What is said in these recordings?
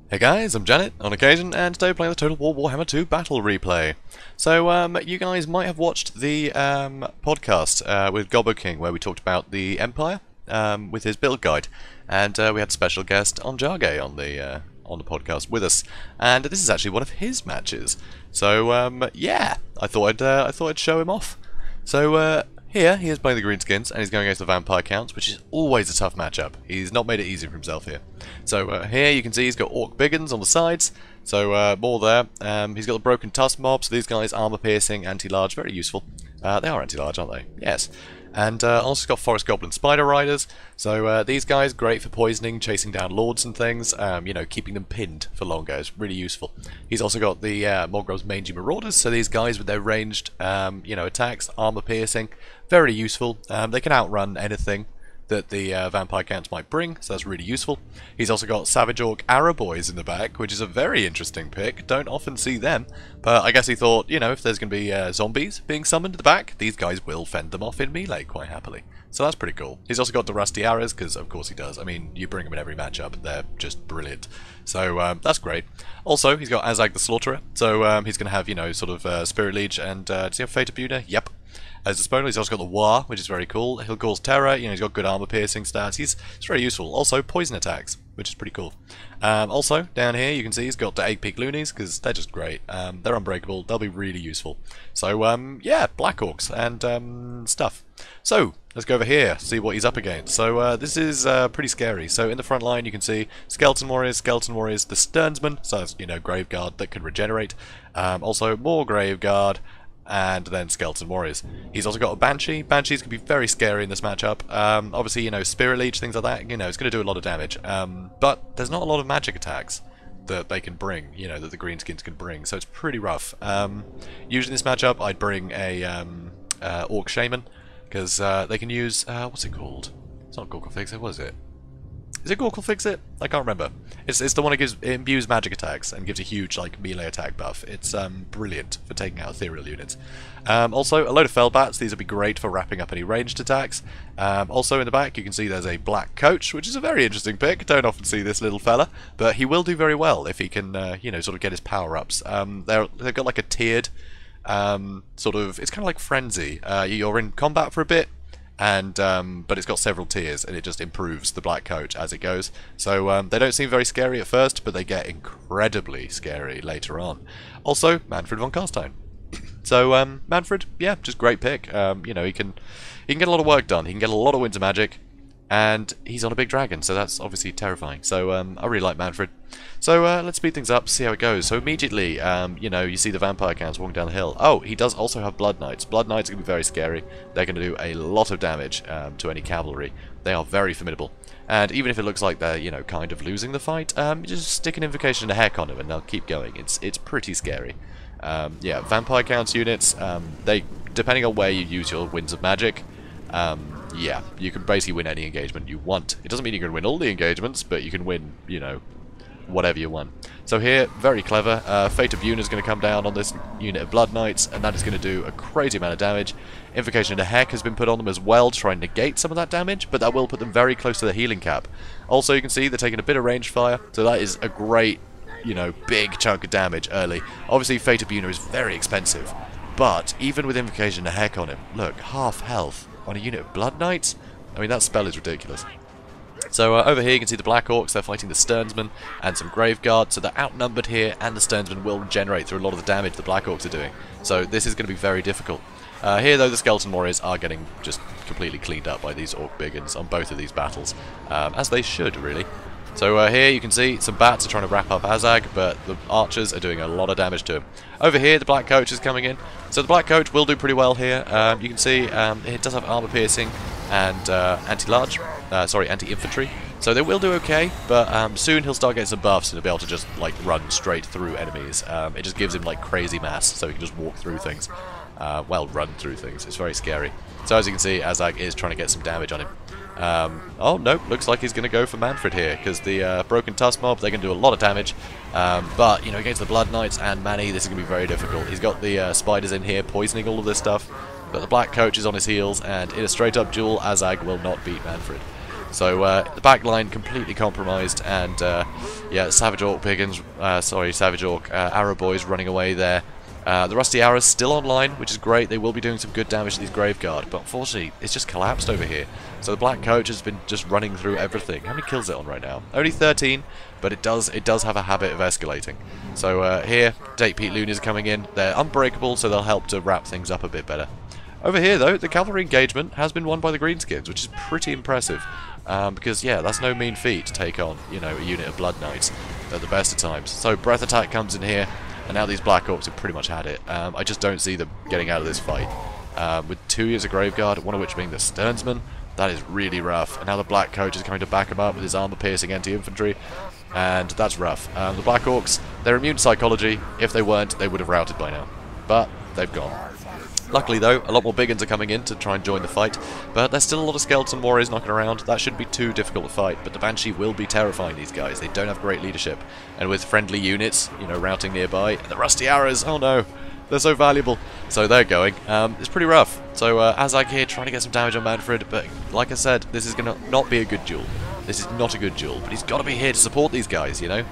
Hey guys, I'm Janet on occasion, and today we're playing the Total War Warhammer II Battle Replay. So, you guys might have watched the podcast with Gobbo King, where we talked about the Empire with his build guide, and we had special guest Ondjage on the podcast with us, and this is actually one of his matches. So, yeah, I thought I'd show him off. So, here, he is playing the Greenskins, and he's going against the Vampire Counts, which is always a tough matchup. He's not made it easy for himself here. So here you can see he's got Orc Biggins on the sides, so more there. He's got the Broken Tusk Mob, so these guys armor piercing, anti-large, very useful. They are anti-large, aren't they? Yes. And also got Forest Goblin Spider Riders, so these guys great for poisoning, chasing down lords and things, you know, keeping them pinned for longer is really useful. He's also got the Morgrove's Mangy Marauders, so these guys with their ranged, you know, attacks, armor piercing, very useful. They can outrun anything that the Vampire Counts might bring, so that's really useful. He's also got Savage Orc Arrow Boys in the back, which is a very interesting pick. Don't often see them, but I guess he thought, you know, if there's going to be zombies being summoned to the back, these guys will fend them off in melee quite happily. So that's pretty cool. He's also got the Rusty Arrows, because of course he does. I mean, you bring them in every matchup, they're just brilliant. So that's great. Also, he's got Azag the Slaughterer, so he's going to have, you know, sort of Spirit Leech and, does he have Fate of Buna? Yep. As a spawner, he's also got the War, which is very cool. He'll cause terror, you know, he's got good armor piercing stats. He's very useful. Also, poison attacks, which is pretty cool. Also, down here, you can see he's got the 8-peak loonies, because they're just great. They're unbreakable, they'll be really useful. So, yeah, Black Orcs and stuff. So, let's go over here, see what he's up against. So, this is pretty scary. So, in the front line, you can see Skeleton Warriors, the Sternsman, so that's, you know, Graveguard that can regenerate. Also, more Graveguard, and then Skeleton Warriors. He's also got a Banshee. Banshees can be very scary in this matchup. Obviously, you know, Spirit Leech, things like that, you know, it's going to do a lot of damage. But there's not a lot of magic attacks that they can bring, you know, that the Greenskins can bring, so it's pretty rough. Usually in this matchup, I'd bring a Orc Shaman, because they can use, what's it called? It's not Gorkle Fix It, what is it? Is it Gorkle Fix It? I can't remember. It's the one that imbues magic attacks and gives a huge like melee attack buff. It's brilliant for taking out ethereal units. Also, a load of Fellbats. These would be great for wrapping up any ranged attacks. Also in the back you can see there's a Black Coach, which is a very interesting pick. Don't often see this little fella, but he will do very well if he can, you know, sort of get his power-ups. They've got like a tiered sort of, it's kind of like Frenzy. You're in combat for a bit, and but it's got several tiers, and it just improves the Black Coach as it goes. So they don't seem very scary at first, but they get incredibly scary later on. Also, Manfred von Carstein. So Manfred, yeah, just great pick. You know, he can get a lot of work done. He can get a lot of Winter Magic, and he's on a big dragon, so that's obviously terrifying. So I really like Manfred. So let's speed things up, see how it goes. So immediately, you know, you see the Vampire Counts walking down the hill. Oh, he does also have Blood Knights. Blood Knights are going to be very scary. They're going to do a lot of damage to any cavalry. They are very formidable. And even if it looks like they're, you know, kind of losing the fight, just stick an Invocation and a Heck on them and they'll keep going. It's pretty scary. Yeah, Vampire Counts units, they, depending on where you use your Winds of Magic, yeah, you can basically win any engagement you want. It doesn't mean you can win all the engagements, but you can win, you know, whatever you want. So here, very clever, Fate of Buna is going to come down on this unit of Blood Knights, and that is going to do a crazy amount of damage. Invocation and a Heck has been put on them as well to try and negate some of that damage, but that will put them very close to the healing cap. Also, you can see they're taking a bit of range fire, so that is a great, you know, big chunk of damage early. Obviously, Fate of Buna is very expensive, but even with Invocation and a Heck on him, look, half health on a unit of Blood Knights? I mean, that spell is ridiculous. So over here you can see the Black Orcs, they're fighting the Sternsman and some Graveguard, so they're outnumbered here, and the Sternsman will generate through a lot of the damage the Black Orcs are doing. So this is going to be very difficult. Here though, the Skeleton Warriors are getting just completely cleaned up by these Orc Biggins on both of these battles, as they should really. So here you can see some bats are trying to wrap up Azag, but the archers are doing a lot of damage to him. Over here the Black Coach is coming in, so the Black Coach will do pretty well here. You can see it does have armor piercing and anti-large, sorry, anti-infantry, so they will do okay, but soon he'll start getting some buffs and he'll be able to just like run straight through enemies. It just gives him like crazy mass, so he can just walk through things. Well, run through things. It's very scary. So as you can see, Azag is trying to get some damage on him. Oh no, looks like he's going to go for Manfred here, because the Broken Tusk Mob, they can do a lot of damage, but, you know, against the Blood Knights and Manny, this is going to be very difficult. He's got the spiders in here poisoning all of this stuff, but the Black Coach is on his heels, and in a straight up duel, Azag will not beat Manfred. So the back line completely compromised, and yeah, Savage Orc Piggins, Savage Orc Arrow Boys running away there. The Rusty Arrows still online, which is great. They will be doing some good damage to these Graveguard, but unfortunately, it's just collapsed over here. So the Black Coach has been just running through everything. How many kills is it on right now? Only 13, but it does have a habit of escalating. So here, Date Pete Loonies are coming in. They're unbreakable, so they'll help to wrap things up a bit better. Over here, though, the cavalry engagement has been won by the Greenskins, which is pretty impressive. Because, yeah, that's no mean feat to take on, you know, a unit of Blood Knights at the best of times. So Breath Attack comes in here, and now these Black Orcs have pretty much had it. I just don't see them getting out of this fight. With 2 years of Graveguard, one of which being the Sternsman, that is really rough. And now the Black Coach is coming to back him up with his armor-piercing anti-infantry, and that's rough. The Black Orcs, they're immune to psychology. If they weren't, they would have routed by now. But they've gone. Luckily, though, a lot more Biggins are coming in to try and join the fight, but there's still a lot of Skeleton Warriors knocking around. That shouldn't be too difficult to fight, but the Banshee will be terrifying these guys. They don't have great leadership, and with friendly units, you know, routing nearby, and the Rusty Arrows, oh no, they're so valuable. So they're going. It's pretty rough. So Azag here trying to get some damage on Manfred, but like I said, this is going to not be a good duel. This is not a good duel, but he's got to be here to support these guys, you know?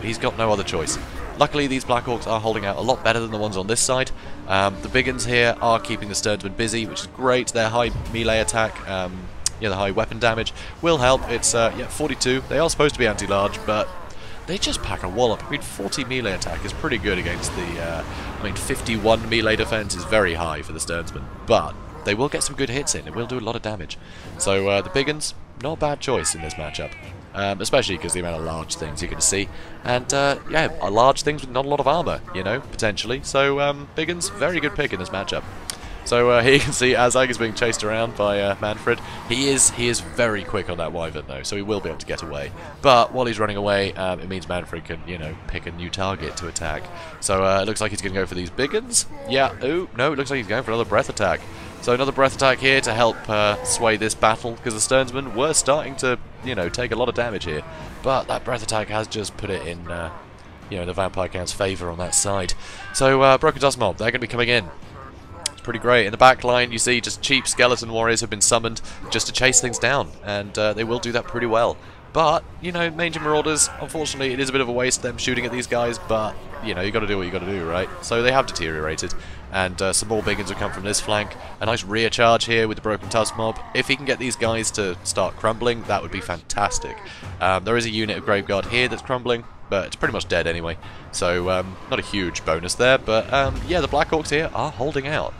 He's got no other choice. Luckily, these Black Orcs are holding out a lot better than the ones on this side. The Biggins here are keeping the Sternsmen busy, which is great. Their high melee attack, yeah, the high weapon damage will help. It's, yeah, 42. They are supposed to be anti-large, but they just pack a wallop. I mean, 40 melee attack is pretty good against the, I mean, 51 melee defense is very high for the Sternsmen, but they will get some good hits in. It will do a lot of damage. So, the Biggins, not a bad choice in this matchup. Especially because the amount of large things you're going to see. And, yeah, large things with not a lot of armor, you know, potentially. So, Biggins, very good pick in this matchup. So, here you can see Azag is being chased around by Manfred. He is very quick on that Wyvern, though, so he will be able to get away. But while he's running away, it means Manfred can, you know, pick a new target to attack. So, it looks like he's going to go for these Biggins. Yeah, ooh, no, it looks like he's going for another Breath Attack. So another Breath Attack here to help sway this battle, because the Sternsmen were starting to, you know, take a lot of damage here. But that Breath Attack has just put it in, you know, the Vampire Count's favour on that side. So Broken Dust Mob, they're going to be coming in. It's pretty great. In the back line, you see just cheap Skeleton Warriors have been summoned just to chase things down, and they will do that pretty well. But, you know, Mangy Marauders, unfortunately, it is a bit of a waste them shooting at these guys, but, you know, you got to do what you got to do, right? So they have deteriorated, and some more Biggins will come from this flank. A nice rear charge here with the Broken Tusk Mob. If he can get these guys to start crumbling, that would be fantastic. There is a unit of Graveguard here that's crumbling, but it's pretty much dead anyway. So, not a huge bonus there, but, yeah, the Black Orcs here are holding out.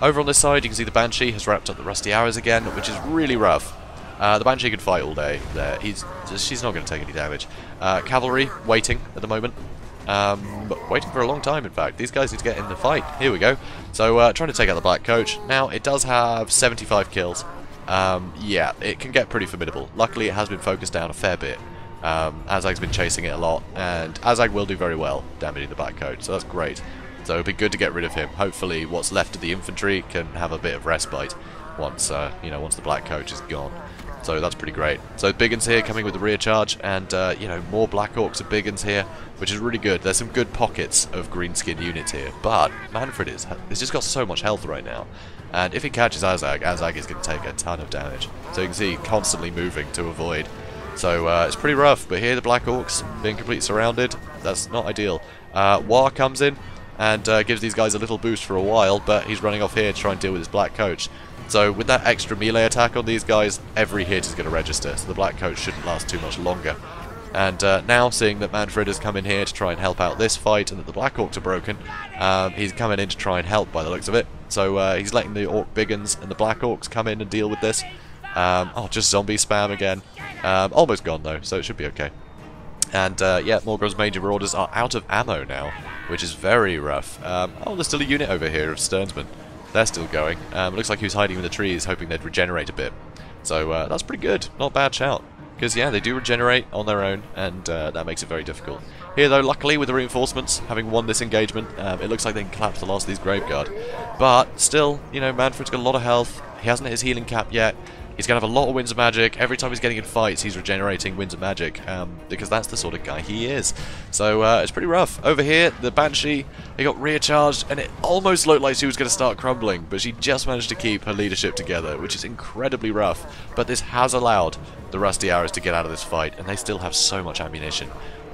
Over on this side, you can see the Banshee has wrapped up the Rusty Arrows again, which is really rough. The Banshee can fight all day there. She's not going to take any damage. Cavalry, waiting at the moment. But waiting for a long time, in fact. These guys need to get in the fight. Here we go. So, trying to take out the Black Coach. Now, it does have 75 kills. Yeah, it can get pretty formidable. Luckily, it has been focused down a fair bit. Azag's been chasing it a lot, and Azag will do very well damaging the Black Coach, so that's great. So it'd be good to get rid of him. Hopefully, what's left of the infantry can have a bit of respite once, you know, once the Black Coach is gone. So that's pretty great. So Biggins here coming with the rear charge, and you know, more Black Orcs and Biggins here, which is really good. There's some good pockets of Greenskin units here, but Manfred he's just got so much health right now, and if he catches Azag, Azag is going to take a ton of damage. So you can see constantly moving to avoid. So it's pretty rough. But here the Black Orcs being completely surrounded. That's not ideal. War comes in and gives these guys a little boost for a while, but he's running off here to try and deal with his Black Coach. So with that extra melee attack on these guys, every hit is going to register, so the Black Coach shouldn't last too much longer. And now, seeing that Manfred has come in here to try and help out this fight, and that the Black Orcs are broken, he's coming in to try and help by the looks of it. So he's letting the Orc Biggins and the Black Orcs come in and deal with this. Oh, just zombie spam again. Almost gone though, so it should be okay. And yeah, Morgoth's Mangy Marauders are out of ammo now, which is very rough. Oh, there's still a unit over here of Sternsmen. They're still going. Looks like he was hiding in the trees, hoping they'd regenerate a bit. So that's pretty good. Not a bad shout. Because, yeah, they do regenerate on their own, and that makes it very difficult. Here, though, luckily, with the reinforcements, having won this engagement, it looks like they can collapse the last of these Graveguard. But, still, you know, Manfred's got a lot of health. He hasn't hit his healing cap yet. He's going to have a lot of Winds of Magic. Every time he's getting in fights, he's regenerating Winds of Magic, because that's the sort of guy he is. So it's pretty rough. Over here, the Banshee, he got recharged, and it almost looked like she was going to start crumbling, but she just managed to keep her leadership together, which is incredibly rough. But this has allowed the Rusty Arrows to get out of this fight, and they still have so much ammunition.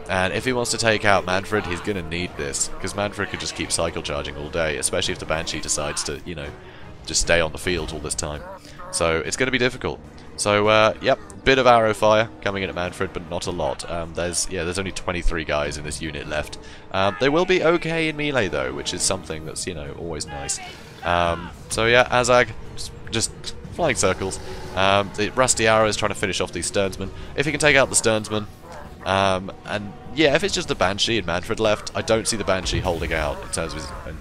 And if he wants to take out Manfred, he's going to need this, because Manfred could just keep cycle charging all day, especially if the Banshee decides to, you know, just stay on the field all this time. So it's going to be difficult. So yep, bit of arrow fire coming in at Manfred, but not a lot. There's only 23 guys in this unit left. They will be okay in melee though, which is something that's, you know, always nice. So yeah, Azag just flying circles. The Rusty Arrow is trying to finish off these Sternsmen. If he can take out the Sternsmen, and yeah, if it's just the Banshee and Manfred left, I don't see the Banshee holding out in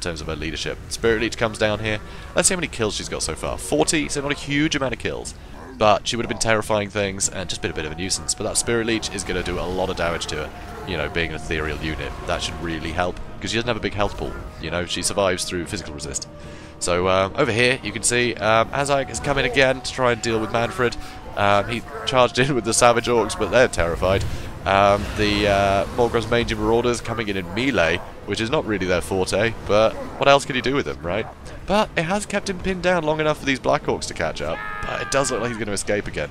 terms of her leadership. Spirit Leech comes down here. Let's see how many kills she's got so far. 40, so not a huge amount of kills, but she would have been terrifying things and just been a bit of a nuisance. But that Spirit Leech is going to do a lot of damage to her. You know, being an ethereal unit, that should really help, because she doesn't have a big health pool. You know, she survives through physical resist. So over here, you can see Azag has come in again to try and deal with Manfred. He charged in with the Savage Orcs, but they're terrified. The Morgroz's Mangy Marauders coming in melee, which is not really their forte, but what else can you do with them, right? But it has kept him pinned down long enough for these Black Orcs to catch up, but it does look like he's going to escape again.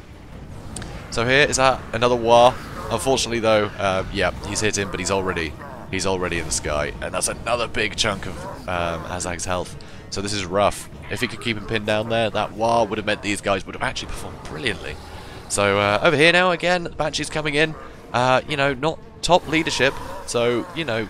So here is another War. Unfortunately though, yeah, he's hit him, but he's already in the sky, and that's another big chunk of Azag's health. So this is rough. If he could keep him pinned down there, that War would have meant these guys would have actually performed brilliantly. So over here now, again, the Banshee's coming in. You know, not top leadership, so, you know,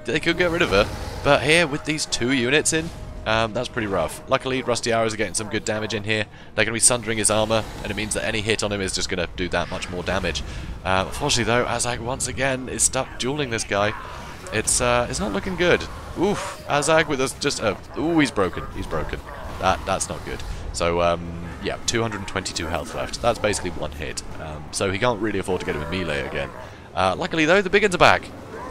they could get rid of her. But here, with these 2 units in, that's pretty rough. Luckily, Rusty Arrows are getting some good damage in here. They're going to be sundering his armor, and it means that any hit on him is just going to do that much more damage. Unfortunately, though, Azag once again is stuck dueling this guy. It's not looking good. Oof, Azag with us just ooh, he's broken. He's broken. That's not good. So yeah, 222 health left. That's basically one hit. So he can't really afford to get him in melee again. Luckily though, the big uns are back.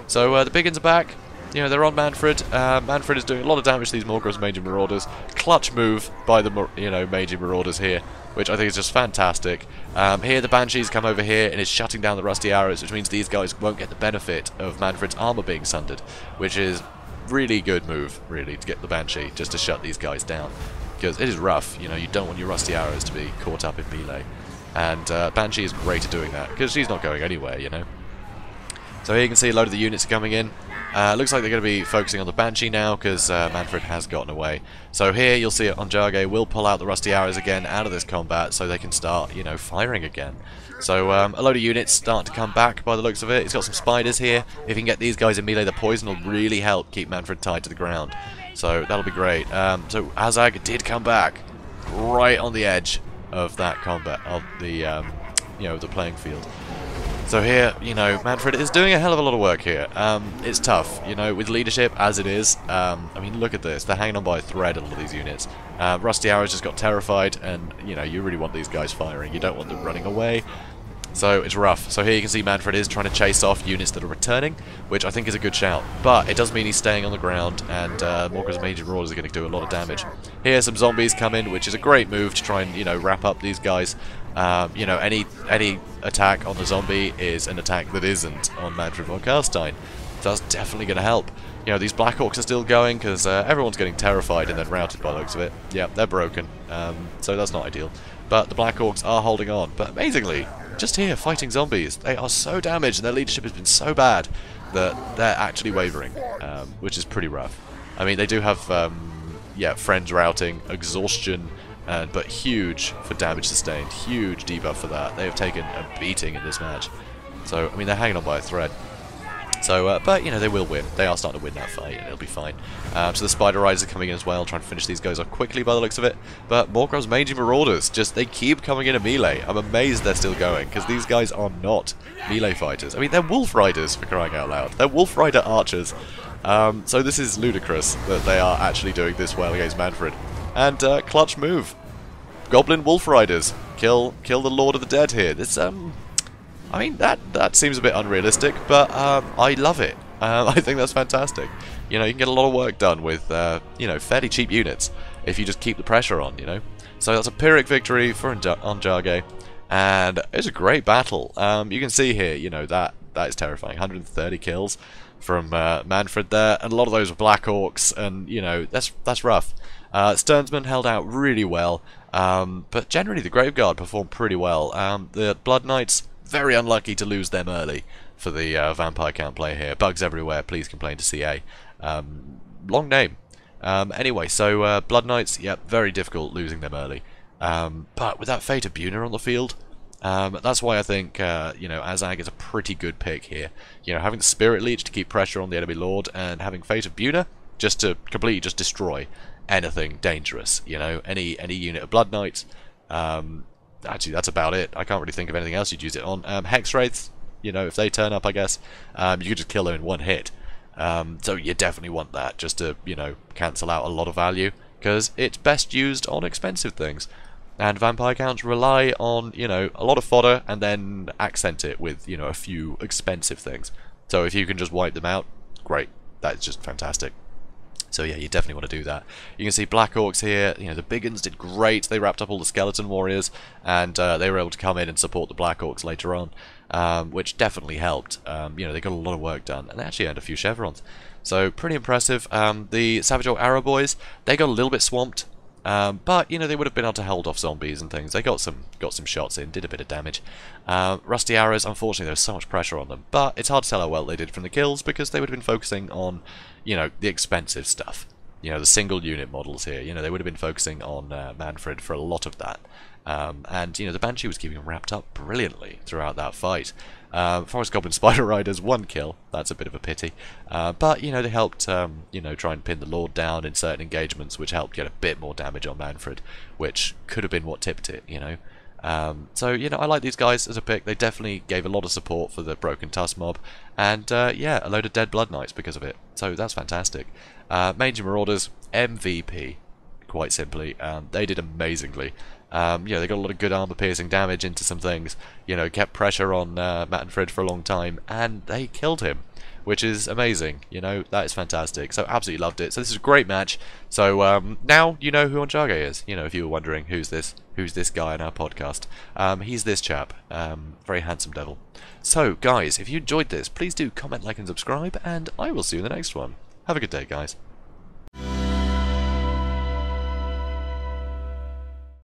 So the big uns are back. You know, they're on Manfred. Manfred is doing a lot of damage to these Morgroz's Mangy Marauders. Clutch move by the Mangy Marauders here, which I think is just fantastic. Here the Banshees come over here and is shutting down the Rusty Arrows, which means these guys won't get the benefit of Manfred's armor being sundered, which is really good move, really, to get the Banshee, just to shut these guys down. Because it is rough, you know, you don't want your Rusty Arrows to be caught up in melee. And Banshee is great at doing that, because she's not going anywhere, you know. So here you can see a load of the units are coming in. Looks like they're going to be focusing on the Banshee now, because Manfred has gotten away. So here you'll see Ondjage will pull out the Rusty Arrows again out of this combat, so they can start, you know, firing again. So a load of units start to come back by the looks of it. He's got some spiders here. If he can get these guys in melee, the poison will really help keep Manfred tied to the ground. So that'll be great. So Azag did come back right on the edge of that combat, of the you know, the playing field. So here, you know, Manfred is doing a hell of a lot of work here. It's tough, you know, with leadership as it is. I mean, look at this. They're hanging on by a thread, a lot of these units. Rusty Arrows just got terrified, and, you know, you really want these guys firing. You don't want them running away. So it's rough. So here you can see Manfred is trying to chase off units that are returning, which I think is a good shout. But it does mean he's staying on the ground, and Morgroz's Mangy Marauders are going to do a lot of damage. Here some zombies come in, which is a great move to try and, you know, wrap up these guys. You know, any attack on the zombie is an attack that isn't on Manfred von Karstein. So that's definitely going to help. You know, these Black Orcs are still going, because everyone's getting terrified and then routed by the looks of it. Yeah, they're broken. So that's not ideal. But the Black Orcs are holding on. But amazingly, just here, fighting zombies, they are so damaged and their leadership has been so bad that they're actually wavering, which is pretty rough. I mean, they do have, yeah, friends routing, exhaustion, but huge for damage sustained. Huge debuff for that. They have taken a beating in this match. So, I mean, they're hanging on by a thread. So, but, you know, they will win. They are starting to win that fight, and it'll be fine. So the Spider Riders are coming in as well, trying to finish these guys off quickly by the looks of it. But Morgroz's Mangy Marauders, just, they keep coming in a melee. I'm amazed they're still going, because these guys are not melee fighters. I mean, they're Wolf Riders, for crying out loud. They're Wolf Rider archers. So this is ludicrous that they are actually doing this well against Manfred. And, clutch move. Goblin Wolf Riders. Kill the Lord of the Dead here. This, I mean, that seems a bit unrealistic, but I love it. I think that's fantastic. You know, you can get a lot of work done with, you know, fairly cheap units if you just keep the pressure on, you know. So that's a Pyrrhic victory for Ondjage, and it's a great battle. You can see here, you know, that is terrifying. 130 kills from Manfred there, and a lot of those were Black Orcs, and you know, that's rough. Sternsman held out really well, but generally the Graveguard performed pretty well. The Blood Knights, very unlucky to lose them early for the Vampire Count player here. Bugs everywhere, please complain to CA. Long name. Anyway, so Blood Knights, yep, very difficult losing them early. But with that Fate of Buna on the field, that's why I think, you know, Azag is a pretty good pick here. You know, having the Spirit Leech to keep pressure on the enemy lord, and having Fate of Buna just to completely just destroy anything dangerous. You know, any unit of Blood Knights. Actually, that's about it. I can't really think of anything else you'd use it on. Hex Wraiths, you know, if they turn up, I guess, you could just kill them in one hit. So you definitely want that, just to, you know, cancel out a lot of value, because it's best used on expensive things. And Vampire Counts rely on, you know, a lot of fodder, and then accent it with, you know, a few expensive things. So if you can just wipe them out, great. That's just fantastic. So yeah, you definitely want to do that. You can see Black Orcs here, you know, the big uns did great. They wrapped up all the Skeleton Warriors, and they were able to come in and support the Black Orcs later on, which definitely helped. You know, they got a lot of work done, and they actually earned a few chevrons. So pretty impressive. The Savage Orc Arrow Boys, they got a little bit swamped, but you know, they would have been able to hold off zombies and things. They got some shots in, did a bit of damage. Rusty Arrows, unfortunately, there was so much pressure on them, but it's hard to tell how well they did from the kills, because they would have been focusing on, you know, the expensive stuff. You know, the single unit models here. You know, they would have been focusing on Manfred for a lot of that. And, you know, the Banshee was keeping them wrapped up brilliantly throughout that fight. Forest Goblin Spider Riders, 1 kill. That's a bit of a pity. But, you know, they helped, you know, try and pin the Lord down in certain engagements, which helped get a bit more damage on Manfred, which could have been what tipped it, you know. So, you know, I like these guys as a pick. They definitely gave a lot of support for the Broken Tusk mob. And, yeah, a load of dead Blood Knights because of it. So that's fantastic. Mangy Marauders, MVP, quite simply. They did amazingly. You know, they got a lot of good armor-piercing damage into some things. You know, kept pressure on Manfred for a long time, and they killed him, which is amazing. You know, that is fantastic. So absolutely loved it. So this is a great match. So now you know who Ondjage is. You know, if you were wondering who's this guy in our podcast, he's this chap. Very handsome devil. So guys, if you enjoyed this, please do comment, like, and subscribe, and I will see you in the next one. Have a good day, guys.